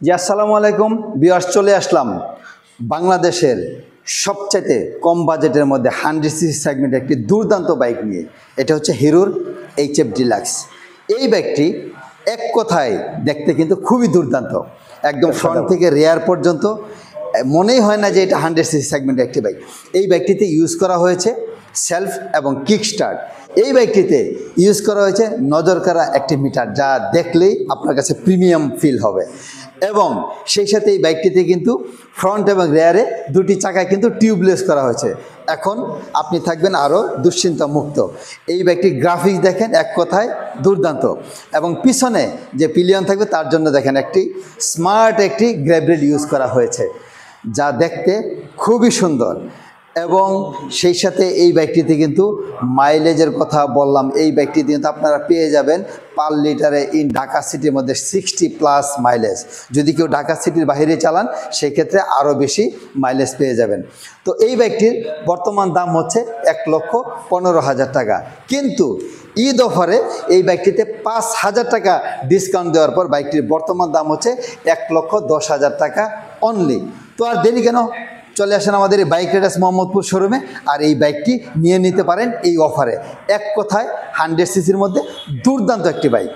জি আসসালামু আলাইকুম ভিউয়ার্স, চলে আসলাম বাংলাদেশের সবচাইতে কম বাজেটের মধ্যে 100cc সেগমেন্টের একটি দুর্দান্ত বাইক নিয়ে। এটা হচ্ছে হিরোর HF ডিলাক্স। এই বাইকটি এক কথায় দেখতে কিন্তু খুবই দুর্দান্ত, একদম ফ্রন্ট থেকে রেয়ার পর্যন্ত মনেই হয় না যে এটা 100cc সেগমেন্টের একটি বাইক। এই বাইকটিতে ইউজ করা হয়েছে সেলফ এবং কিক স্টার্ট। এই বাইকটিতে ইউজ করা হয়েছে নজর কাড়া একটি মিটার, যা দেখলেই আপনার কাছে প্রিমিয়াম ফিল হবে। এবং সেই সাথে এই বাইকটিতে কিন্তু ফ্রন্ট এবং রেয়ারে দুটি চাকায় কিন্তু টিউবলেস করা হয়েছে। এখন আপনি থাকবেন আরও দুশ্চিন্তা মুক্ত। এই বাইকটির গ্রাফিক্স দেখেন এক কথায় দুর্দান্ত, এবং পিছনে যে পিলিয়ন থাকবে তার জন্য দেখেন একটি স্মার্ট একটি গ্র্যাব রেল ইউজ করা হয়েছে, যা দেখতে খুবই সুন্দর। এবং সেই সাথে এই বাইকটিতে কিন্তু মাইলেজের কথা বললাম, এই বাইকটিতে কিন্তু আপনারা পেয়ে যাবেন পার লিটারে ইন ঢাকা সিটির মধ্যে 60+ মাইলেজ। যদি কেউ ঢাকা সিটির বাইরে চালান সেক্ষেত্রে আরও বেশি মাইলেজ পেয়ে যাবেন। তো এই বাইকটির বর্তমান দাম হচ্ছে 1,15,000 টাকা, কিন্তু ঈদ অফারে এই বাইকটিতে 5,000 টাকা ডিসকাউন্ট দেওয়ার পর বাইকটির বর্তমান দাম হচ্ছে 1,10,000 টাকা অনলি। তো আর দেরি কেন, চলে আসেন আমাদের এই বাইক রাইডার্স মোহাম্মদপুর শোরুমে, আর এই বাইকটি নিয়ে নিতে পারেন এই অফারে। এক কথায় 100cc মধ্যে দুর্দান্ত একটি বাইক।